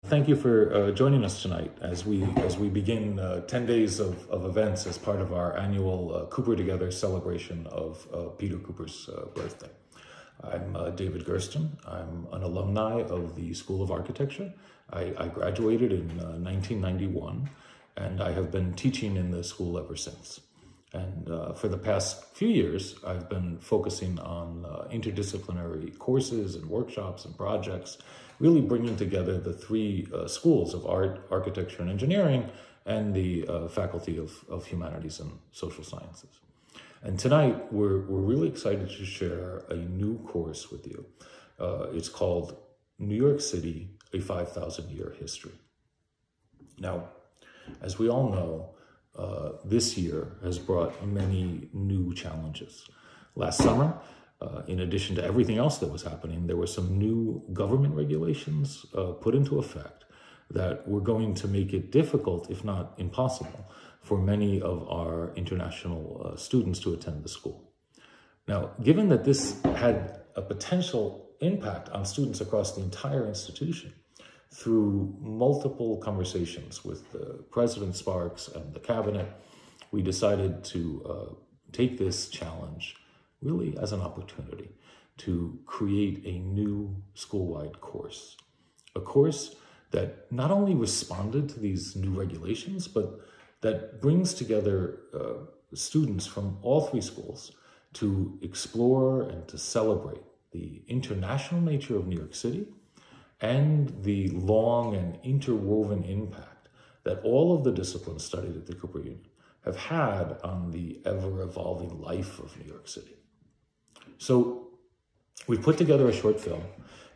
Thank you for joining us tonight as we begin 10 days of events as part of our annual Cooper Together celebration of Peter Cooper's birthday. I'm David Gersten. I'm an alumni of the School of Architecture. I graduated in 1991, and I have been teaching in the school ever since. And for the past few years, I've been focusing on interdisciplinary courses and workshops and projects, really bringing together the three schools of art, architecture, and engineering, and the Faculty of Humanities and Social Sciences. And tonight, we're really excited to share a new course with you. It's called New York City, a 5,000-Year History. Now, as we all know, this year has brought many new challenges. Last summer, in addition to everything else that was happening, there were some new government regulations put into effect that were going to make it difficult, if not impossible, for many of our international students to attend the school. Now, given that this had a potential impact on students across the entire institution, through multiple conversations with President Sparks and the cabinet, we decided to take this challenge really as an opportunity to create a new school-wide course. A course that not only responded to these new regulations, but that brings together students from all three schools to explore and to celebrate the international nature of New York City and the long and interwoven impact that all of the disciplines studied at the Cooper Union have had on the ever-evolving life of New York City. So we've put together a short film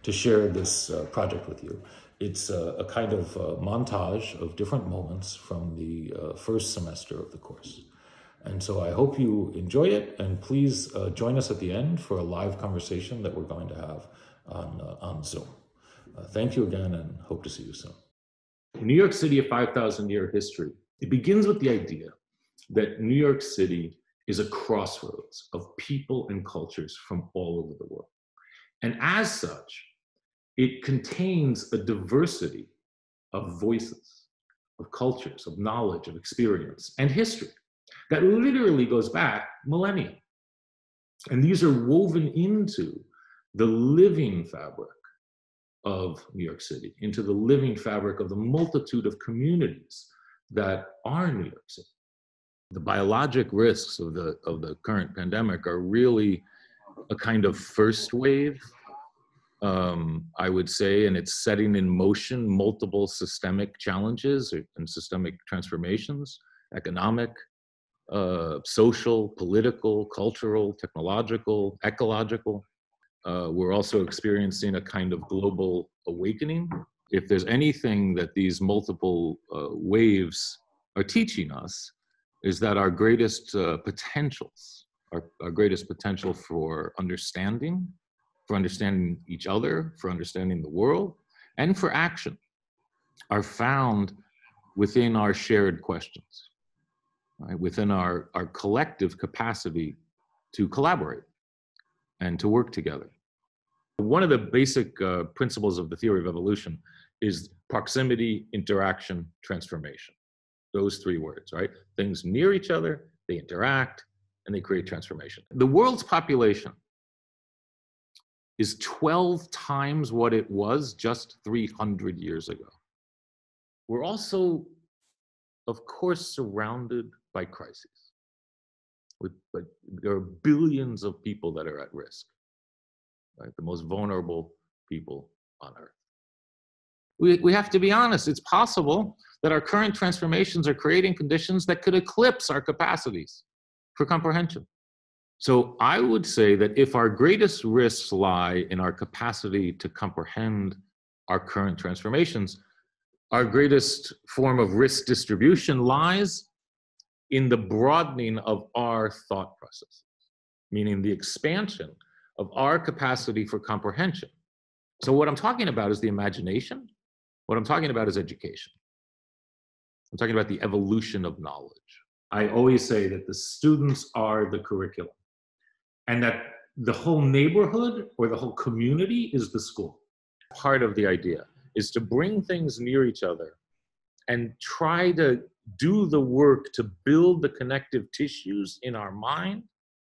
to share this project with you. It's a kind of montage of different moments from the first semester of the course. And so I hope you enjoy it, and please join us at the end for a live conversation that we're going to have on Zoom. Thank you again, and hope to see you soon. New York City, a 5,000-year history. It begins with the idea that New York City is a crossroads of people and cultures from all over the world. And as such, it contains a diversity of voices, of cultures, of knowledge, of experience, and history that literally goes back millennia. And these are woven into the living fabric of New York City, into the living fabric of the multitude of communities that are New York City. The biologic risks of the current pandemic are really a kind of first wave, I would say, and it's setting in motion multiple systemic challenges and systemic transformations, economic, social, political, cultural, technological, ecological. We're also experiencing a kind of global awakening. If there's anything that these multiple waves are teaching us, is that our greatest potentials, our greatest potential for understanding each other, for understanding the world, and for action, are found within our shared questions, right? Within our collective capacity to collaborate and to work together. One of the basic principles of the theory of evolution is proximity, interaction, transformation. Those three words, right? Things near each other, they interact, and they create transformation. The world's population is 12 times what it was just 300 years ago. We're also, of course, surrounded by crises. But there are billions of people that are at risk. Right? The most vulnerable people on earth. We have to be honest, it's possible that our current transformations are creating conditions that could eclipse our capacities for comprehension. So I would say that if our greatest risks lie in our capacity to comprehend our current transformations, our greatest form of risk distribution lies in the broadening of our thought processes, meaning the expansion of our capacity for comprehension. So what I'm talking about is the imagination. What I'm talking about is education. I'm talking about the evolution of knowledge. I always say that the students are the curriculum, and that the whole neighborhood or the whole community is the school. Part of the idea is to bring things near each other and try to do the work to build the connective tissues in our mind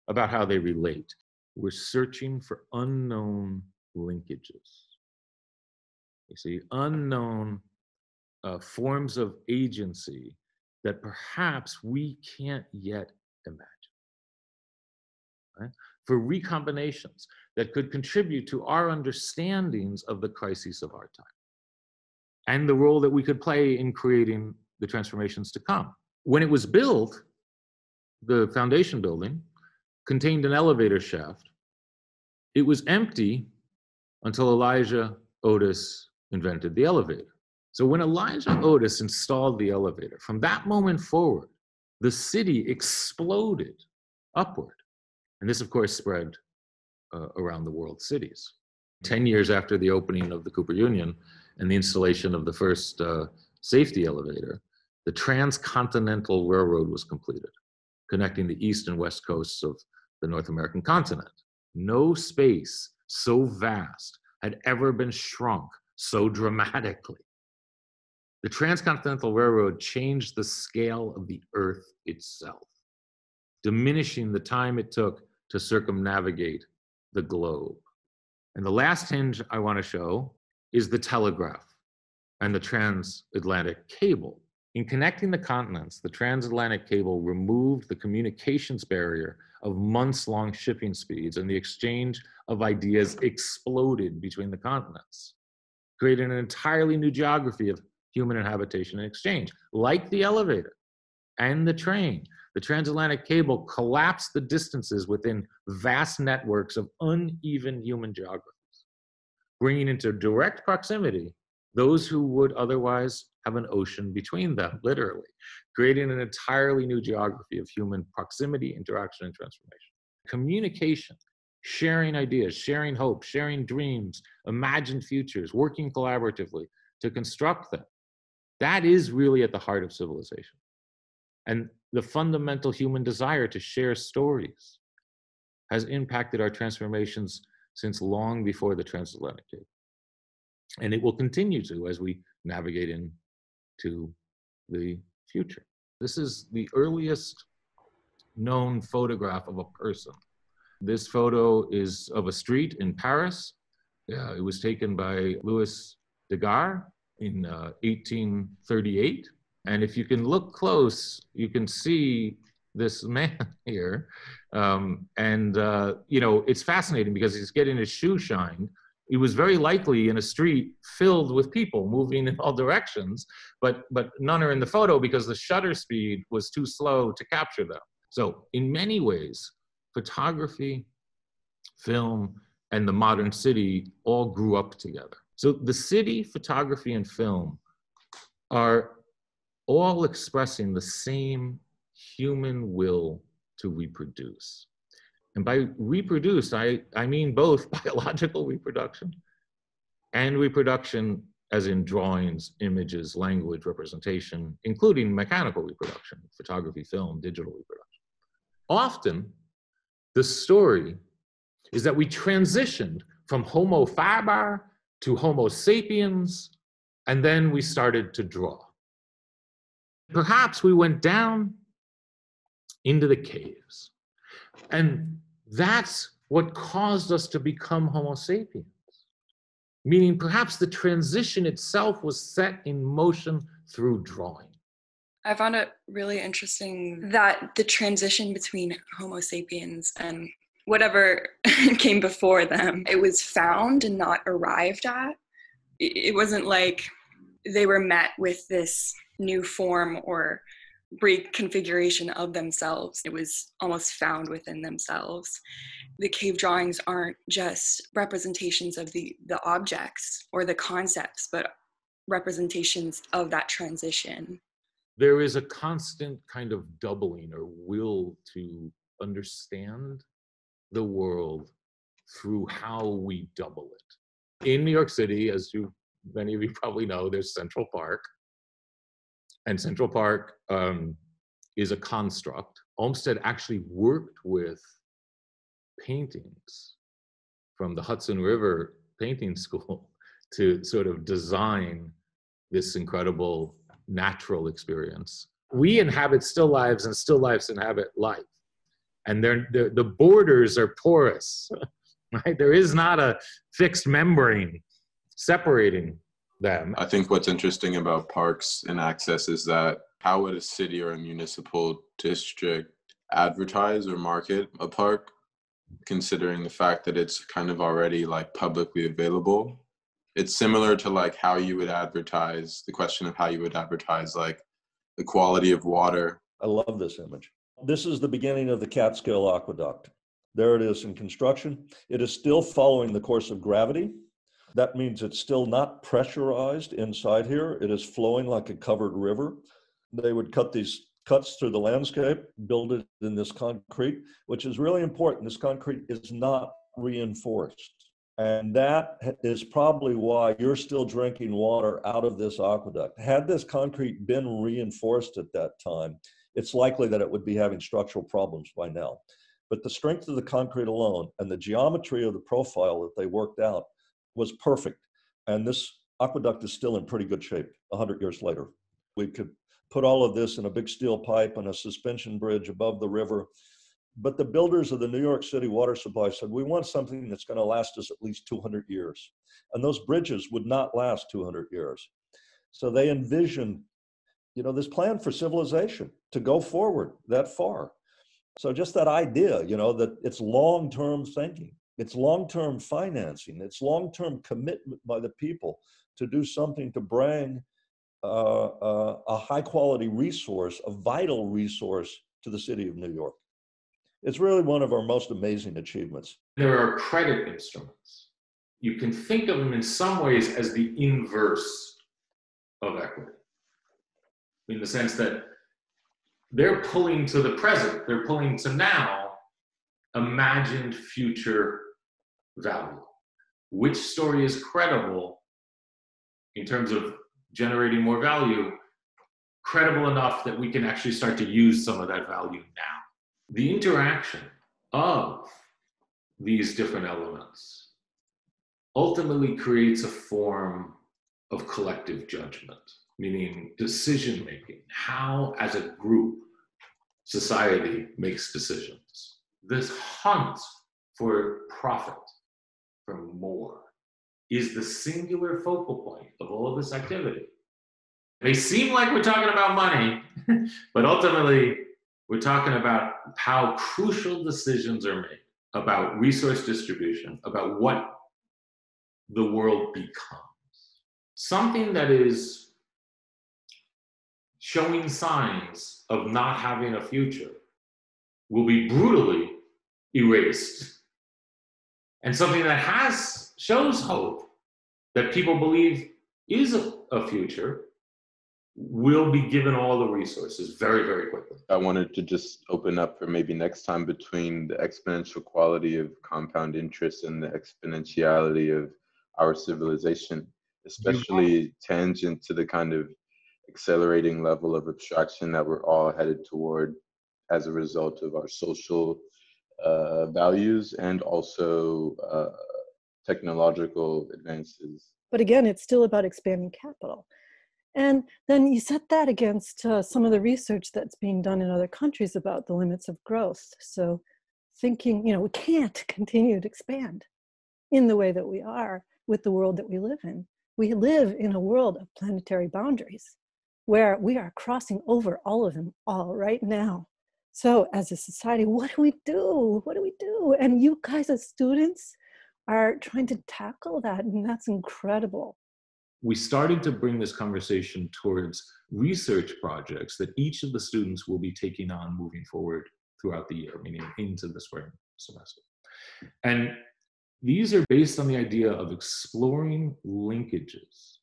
about how they relate. We're searching for unknown linkages. You see, unknown forms of agency that perhaps we can't yet imagine. Right? For recombinations that could contribute to our understandings of the crises of our time and the role that we could play in creating the transformations to come. When it was built, the foundation building contained an elevator shaft. It was empty until Elijah Otis invented the elevator. So when Elijah Otis installed the elevator, from that moment forward, the city exploded upward. And this, of course, spread around the world's cities. 10 years after the opening of the Cooper Union and the installation of the first safety elevator, the Transcontinental Railroad was completed, connecting the east and west coasts of the North American continent. No space so vast had ever been shrunk so dramatically. The Transcontinental Railroad changed the scale of the Earth itself, diminishing the time it took to circumnavigate the globe. And the last hinge I want to show is the telegraph and the transatlantic cable. In connecting the continents, the transatlantic cable removed the communications barrier of months-long shipping speeds, and the exchange of ideas exploded between the continents, creating an entirely new geography of human habitation and exchange. Like the elevator and the train, the transatlantic cable collapsed the distances within vast networks of uneven human geographies, bringing into direct proximity those who would otherwise have an ocean between them, literally, creating an entirely new geography of human proximity, interaction, and transformation. Communication, sharing ideas, sharing hope, sharing dreams, imagined futures, working collaboratively to construct them. That is really at the heart of civilization. And the fundamental human desire to share stories has impacted our transformations since long before the transatlantic cable. And it will continue to as we navigate into the future. This is the earliest known photograph of a person. This photo is of a street in Paris. It was taken by Louis Daguerre in 1838. And if you can look close, you can see this man here. It's fascinating because he's getting his shoe shined. He was very likely in a street filled with people moving in all directions, but none are in the photo because the shutter speed was too slow to capture them. So in many ways, photography, film, and the modern city all grew up together. So the city, photography, and film are all expressing the same human will to reproduce. And by reproduce, I mean both biological reproduction and reproduction as in drawings, images, language, representation, including mechanical reproduction, photography, film, digital reproduction. Often, the story is that we transitioned from Homo faber to Homo sapiens, and then we started to draw. Perhaps we went down into the caves, and that's what caused us to become Homo sapiens. Meaning perhaps the transition itself was set in motion through drawing. I found it really interesting that the transition between Homo sapiens and whatever came before them, it was found and not arrived at. It wasn't like they were met with this new form or reconfiguration of themselves. It was almost found within themselves. The cave drawings aren't just representations of the objects or the concepts, but representations of that transition. There is a constant kind of doubling or will to understand the world through how we double it. In New York City, as many of you probably know, there's Central Park. And Central Park is a construct. Olmsted actually worked with paintings from the Hudson River Painting School to sort of design this incredible natural experience. We inhabit still lives, and still lives inhabit life. And the borders are porous, right? There is not a fixed membrane separating them. I think what's interesting about parks and access is that how would a city or a municipal district advertise or market a park, considering the fact that it's kind of already like publicly available? It's similar to like how you would advertise, the question of how you would advertise like the quality of water. I love this image. This is the beginning of the Catskill Aqueduct. There it is in construction. It is still following the course of gravity. That means it's still not pressurized inside here. It is flowing like a covered river. They would cut these cuts through the landscape, build it in this concrete, which is really important. This concrete is not reinforced. And that is probably why you're still drinking water out of this aqueduct. Had this concrete been reinforced at that time, it's likely that it would be having structural problems by now. But the strength of the concrete alone and the geometry of the profile that they worked out was perfect. And this aqueduct is still in pretty good shape 100 years later. We could put all of this in a big steel pipe and a suspension bridge above the river. But the builders of the New York City water supply said, we want something that's going to last us at least 200 years. And those bridges would not last 200 years. So they envisioned, this plan for civilization to go forward that far. So just that idea, that it's long-term thinking, it's long-term financing, it's long-term commitment by the people to do something to bring a high-quality resource, a vital resource to the city of New York. It's really one of our most amazing achievements. There are credit instruments. You can think of them in some ways as the inverse of equity, in the sense that they're pulling to the present, they're pulling to now imagined future value. Which story is credible in terms of generating more value, credible enough that we can actually start to use some of that value now? The interaction of these different elements ultimately creates a form of collective judgment, meaning decision-making, how as a group, society makes decisions. This hunt for profit, for more, is the singular focal point of all of this activity. It may seem like we're talking about money, but ultimately, we're talking about how crucial decisions are made about resource distribution, about what the world becomes. Something that is showing signs of not having a future will be brutally erased. And something that shows hope, that people believe is a future, will be given all the resources very, very quickly. I wanted to just open up for maybe next time between the exponential quality of compound interest and the exponentiality of our civilization, especially tangent to the kind of accelerating level of abstraction that we're all headed toward as a result of our social values and also technological advances. But again, it's still about expanding capital. And then you set that against some of the research that's being done in other countries about the limits of growth. So thinking, we can't continue to expand in the way that we are with the world that we live in. We live in a world of planetary boundaries where we are crossing over all of them all right now. So as a society, what do we do? What do we do? And you guys as students are trying to tackle that, and that's incredible. We started to bring this conversation towards research projects that each of the students will be taking on moving forward throughout the year, meaning into the spring semester. And these are based on the idea of exploring linkages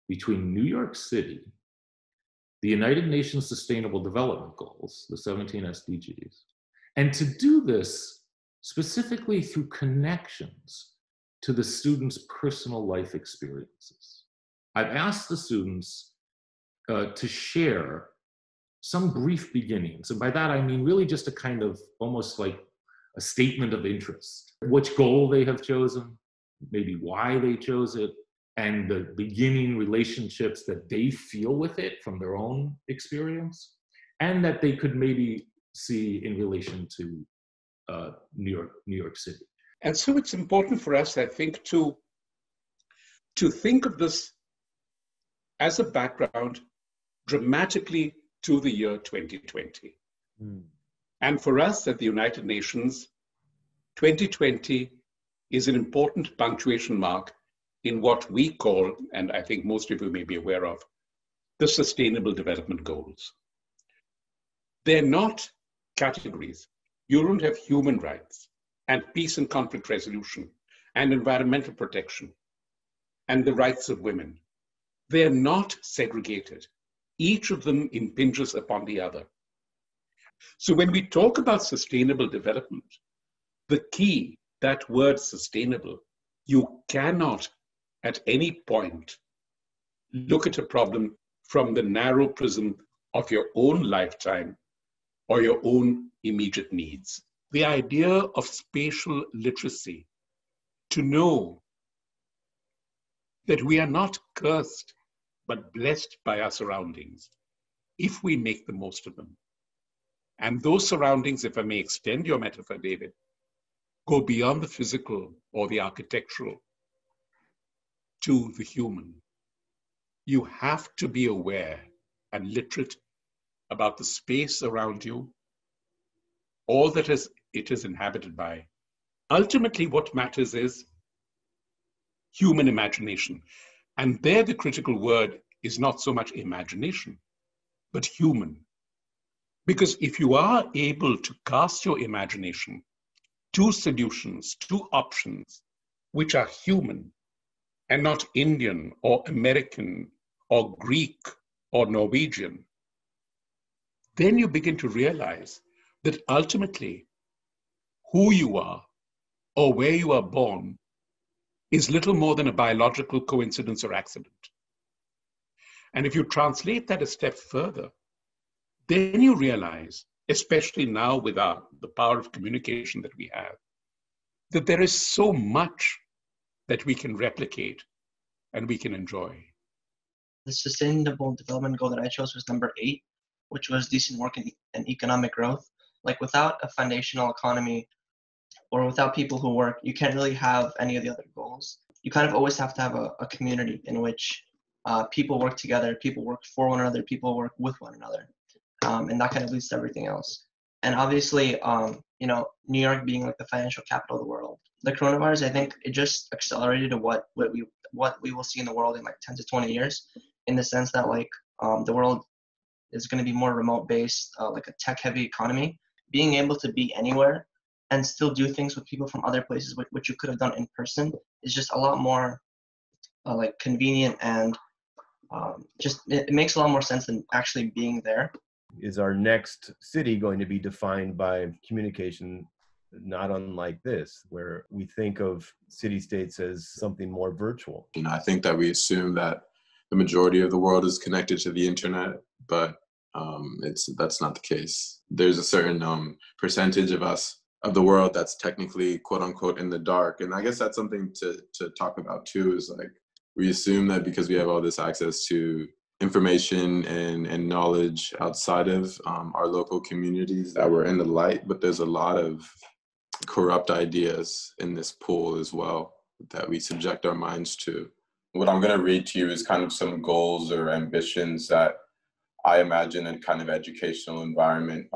between New York City, the United Nations Sustainable Development Goals, the 17 SDGs, and to do this specifically through connections to the students' personal life experiences. I've asked the students to share some brief beginnings. And by that, I mean really just a kind of almost like a statement of interest. Which goal they have chosen, maybe why they chose it, and the beginning relationships that they feel with it from their own experience, and that they could maybe see in relation to New York City. And so it's important for us, I think, to think of this as a background dramatically to the year 2020. And for us at the United Nations, 2020 is an important punctuation mark in what we call, and I think most of you may be aware of, the Sustainable Development Goals. They're not categories. You don't have human rights and peace and conflict resolution and environmental protection and the rights of women. They're not segregated. Each of them impinges upon the other. So when we talk about sustainable development, the key, that word sustainable, you cannot at any point look at a problem from the narrow prism of your own lifetime or your own immediate needs. The idea of spatial literacy, to know that we are not cursed but blessed by our surroundings if we make the most of them. And those surroundings, if I may extend your metaphor, David, go beyond the physical or the architectural to the human. You have to be aware and literate about the space around you, all that it is inhabited by. Ultimately, what matters is human imagination. And there the critical word is not so much imagination, but human. Because if you are able to cast your imagination to solutions, to options, which are human and not Indian or American or Greek or Norwegian, then you begin to realize that ultimately who you are or where you are born is little more than a biological coincidence or accident. And if you translate that a step further, then you realize, especially now with the power of communication that we have, that there is so much that we can replicate and we can enjoy. The Sustainable Development Goal that I chose was number 8, which was decent work and economic growth. Like without a foundational economy or without people who work, you can't really have any of the other goals. You kind of always have to have a community in which people work together, people work for one another, people work with one another. And that kind of leads to everything else. And obviously, New York being like the financial capital of the world, the coronavirus, I think it just accelerated to what we will see in the world in like 10 to 20 years, in the sense that like the world is going to be more remote based, like a tech heavy economy. Being able to be anywhere and still do things with people from other places, which you could have done in person, is just a lot more like convenient, and just it makes a lot more sense than actually being there. Is our next city going to be defined by communication not unlike this, where we think of city-states as something more virtual? I think that we assume that the majority of the world is connected to the internet, but that's not the case. There's a certain percentage of the world that's technically quote unquote in the dark. And I guess that's something to talk about too, is like, we assume that because we have all this access to information and knowledge outside of our local communities, that we're in the light, but there's a lot of corrupt ideas in this pool as well that we subject our minds to. What I'm going to read to you is kind of some goals or ambitions that I imagine a kind of educational environment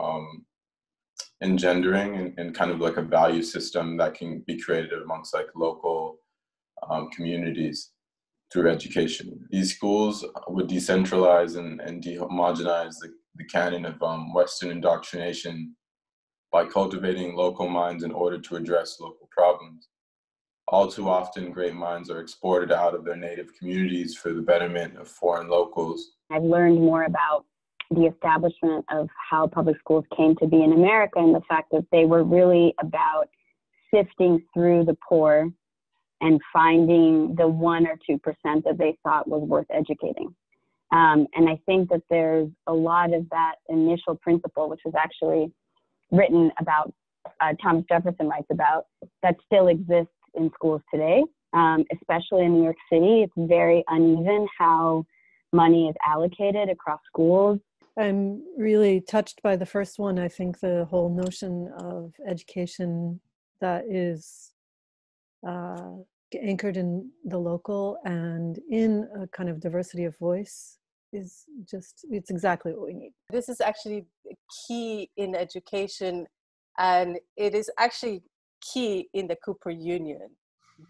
engendering, and kind of like a value system that can be created amongst like local communities through education. These schools would decentralize and dehomogenize the canon of Western indoctrination by cultivating local minds in order to address local problems. All too often, great minds are exported out of their native communities for the betterment of foreign locals. I've learned more about the establishment of how public schools came to be in America, and the fact that they were really about sifting through the poor and finding the 1 or 2% that they thought was worth educating. And I think that there's a lot of that initial principle, which was actually written about, Thomas Jefferson writes about, that still exists in schools today. especially in New York City. It's very uneven how money is allocated across schools. I'm really touched by the first one. I think the whole notion of education that is anchored in the local and in a kind of diversity of voice is just, it's exactly what we need. This is actually key in education, and it is actually key in the Cooper Union,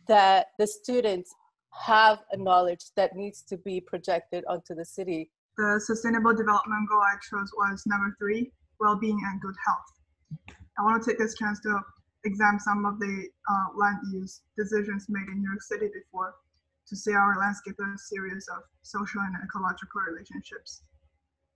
that the students have a knowledge that needs to be projected onto the city. The sustainable development goal I chose was number 3, well-being and good health. I want to take this chance to examine some of the land use decisions made in New York City before, to see our landscape as a series of social and ecological relationships.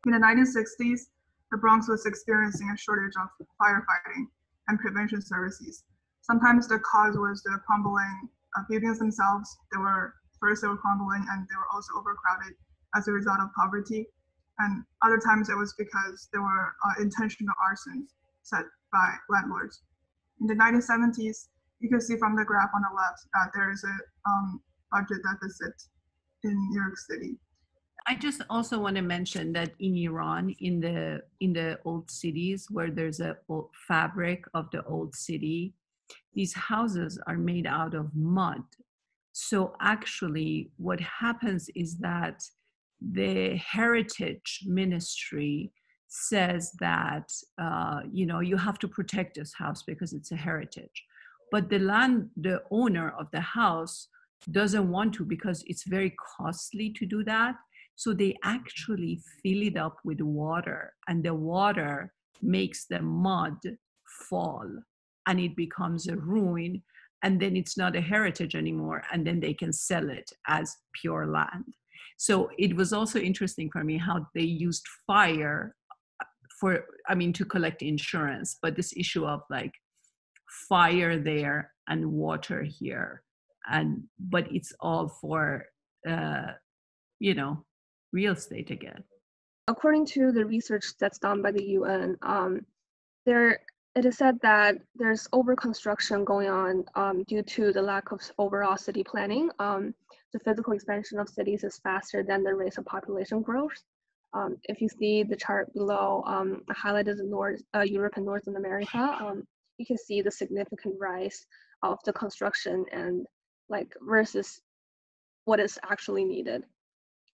In the 1960s, the Bronx was experiencing a shortage of firefighting and prevention services. Sometimes the cause was the crumbling buildings themselves. They were crumbling, and they were also overcrowded as a result of poverty. And other times it was because there were intentional arsons set by landlords. In the 1970s, you can see from the graph on the left that there is a budget deficit in New York City. I just also want to mention that in Iran, in the old cities where there's a fabric of the old city, these houses are made out of mud. So actually what happens is that the heritage ministry says that, you have to protect this house because it's a heritage. But the owner of the house doesn't want to, because it's very costly to do that. So they actually fill it up with water, and the water makes the mud fall, and it becomes a ruin, and then it's not a heritage anymore, and then they can sell it as pure land. So it was also interesting for me how they used fire to collect insurance, but this issue of like fire there and water here, but it's all for real estate again. According to the research that's done by the UN, it is said that there's overconstruction going on due to the lack of overall city planning. The physical expansion of cities is faster than the rate of population growth. If you see the chart below, highlighted Europe and Northern America, you can see the significant rise of the construction and versus what is actually needed.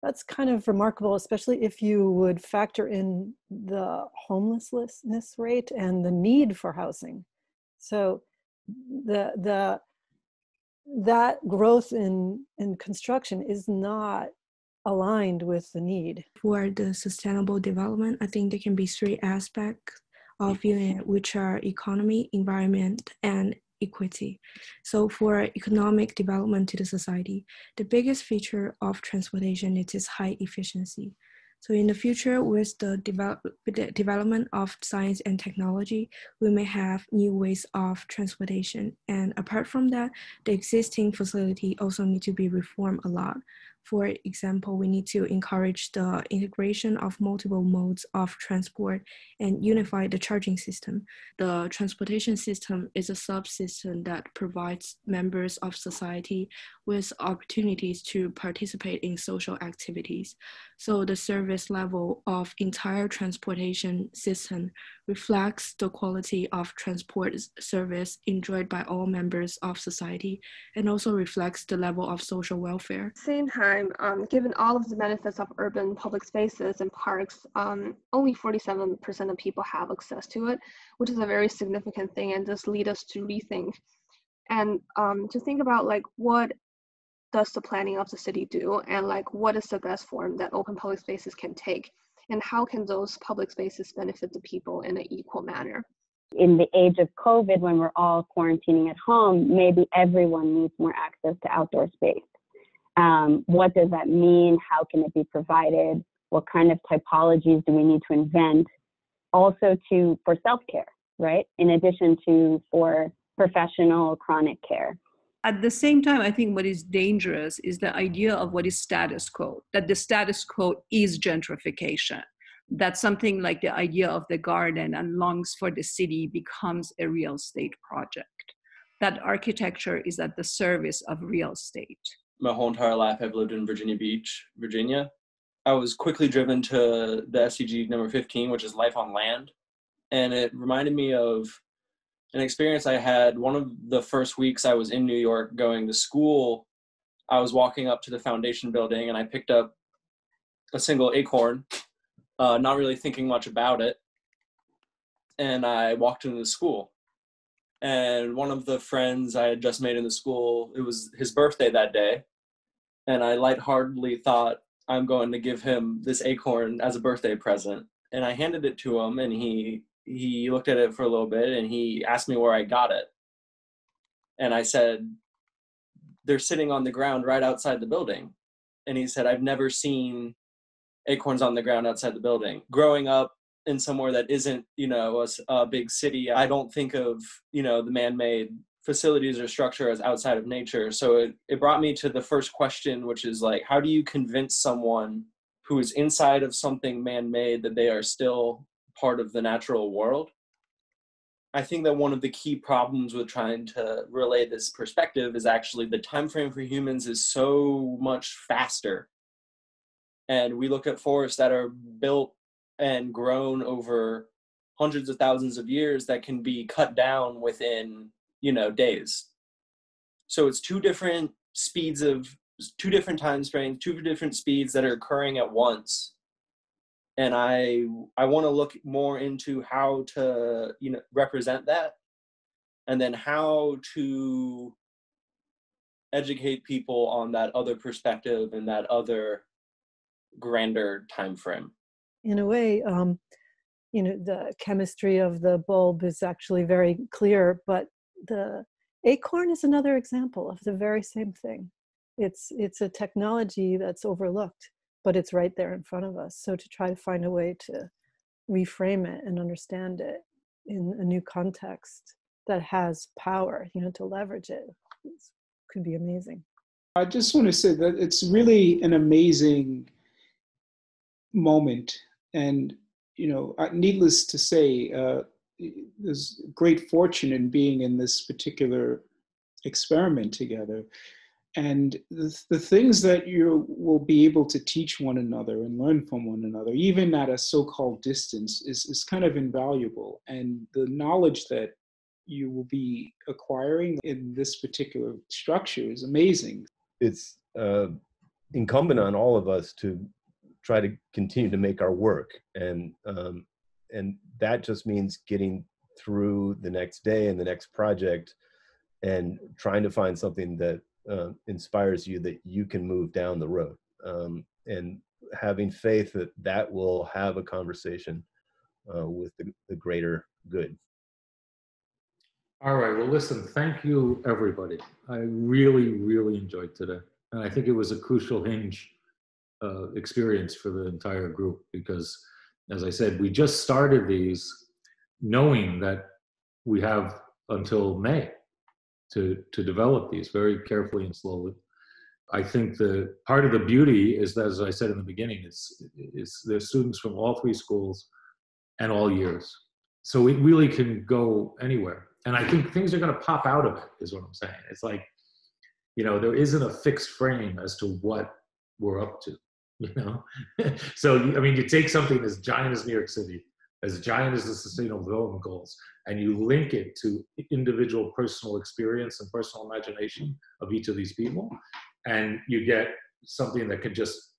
That's kind of remarkable, especially if you would factor in the homelessness rate and the need for housing. So that growth in construction is not aligned with the need. For the sustainable development, I think there can be 3 aspects of viewing it, which are economy, environment, and equity. So for economic development to the society, the biggest feature of transportation is its high efficiency. So in the future, with the development of science and technology, we may have new ways of transportation. And apart from that, the existing facility also need to be reformed a lot. For example, we need to encourage the integration of multiple modes of transport and unify the charging system. The transportation system is a subsystem that provides members of society with opportunities to participate in social activities. So the service level of entire transportation system reflects the quality of transport service enjoyed by all members of society, and also reflects the level of social welfare. At the same time, given all of the benefits of urban public spaces and parks, only 47% of people have access to it, which is a very significant thing, and this leads us to rethink and to think about what does the planning of the city do, and what is the best form that open public spaces can take, and how can those public spaces benefit the people in an equal manner. In the age of COVID, when we're all quarantining at home, maybe everyone needs more access to outdoor space. What does that mean? How can it be provided? What kind of typologies do we need to invent? Also for self-care, right? In addition to for professional chronic care. At the same time, I think what is dangerous is the idea of what is status quo, that the status quo is gentrification, that something like the idea of the garden and lungs for the city becomes a real estate project. that architecture is at the service of real estate. My whole entire life, I've lived in Virginia Beach, Virginia. I was quickly driven to the SDG number 15, which is life on land. And it reminded me of an experience I had. One of the first weeks I was in New York going to school, I was walking up to the foundation building and I picked up a single acorn, not really thinking much about it. And I walked into the school. And one of the friends I had just made in the school, it was his birthday that day. And I lightheartedly thought, I'm going to give him this acorn as a birthday present. And I handed it to him, and he looked at it for a little bit, and he asked me where I got it. And I said, they're sitting on the ground right outside the building. And he said, I've never seen acorns on the ground outside the building. Growing up in somewhere that isn't, a big city, I don't think of, the man-made facilities or structure as outside of nature. So it brought me to the first question, which is like, how do you convince someone who is inside of something man-made that they are still part of the natural world? I think that one of the key problems with trying to relay this perspective is actually the time frame for humans is so much faster. And we look at forests that are built and grown over hundreds of thousands of years that can be cut down within, days. So it's two different time frames, two different speeds that are occurring at once. And I want to look more into how to, represent that, and then how to educate people on that other perspective and that other grander time frame. In a way, the chemistry of the bulb is actually very clear, but the acorn is another example of the very same thing. It's a technology that's overlooked, but it's right there in front of us. So to try to find a way to reframe it and understand it in a new context that has power, to leverage it, could be amazing. I just want to say that it's really an amazing moment. And, needless to say, there's great fortune in being in this particular experiment together. And the things that you will be able to teach one another and learn from one another, even at a so-called distance, is kind of invaluable. And the knowledge that you will be acquiring in this particular structure is amazing. It's incumbent on all of us to try to continue to make our work. And that just means getting through the next day and the next project and trying to find something that inspires you, that you can move down the road, and having faith that that will have a conversation with the greater good. All right, well, listen, thank you, everybody. I really, really enjoyed today. And I think it was a crucial hinge experience for the entire group, because, as I said, we just started these knowing that we have until May to develop these very carefully and slowly. I think the part of the beauty is that, as I said in the beginning, it's there's students from all three schools and all years. So it really can go anywhere. And I think things are going to pop out of it, is what I'm saying. It's like, there isn't a fixed frame as to what we're up to, So, you take something as giant as New York City, as giant as the Sustainable Development Goals, and you link it to individual personal experience and personal imagination of each of these people, and you get something that could just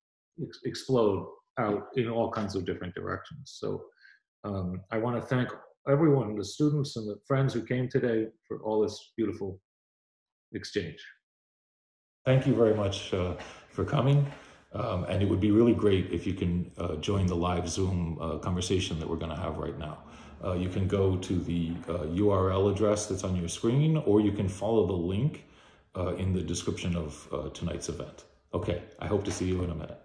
explode out in all kinds of different directions. So I want to thank everyone, the students and the friends who came today, for all this beautiful exchange. Thank you very much for coming. And it would be really great if you can join the live Zoom conversation that we're going to have right now. You can go to the URL address that's on your screen, or you can follow the link in the description of tonight's event. Okay, I hope to see you in a minute.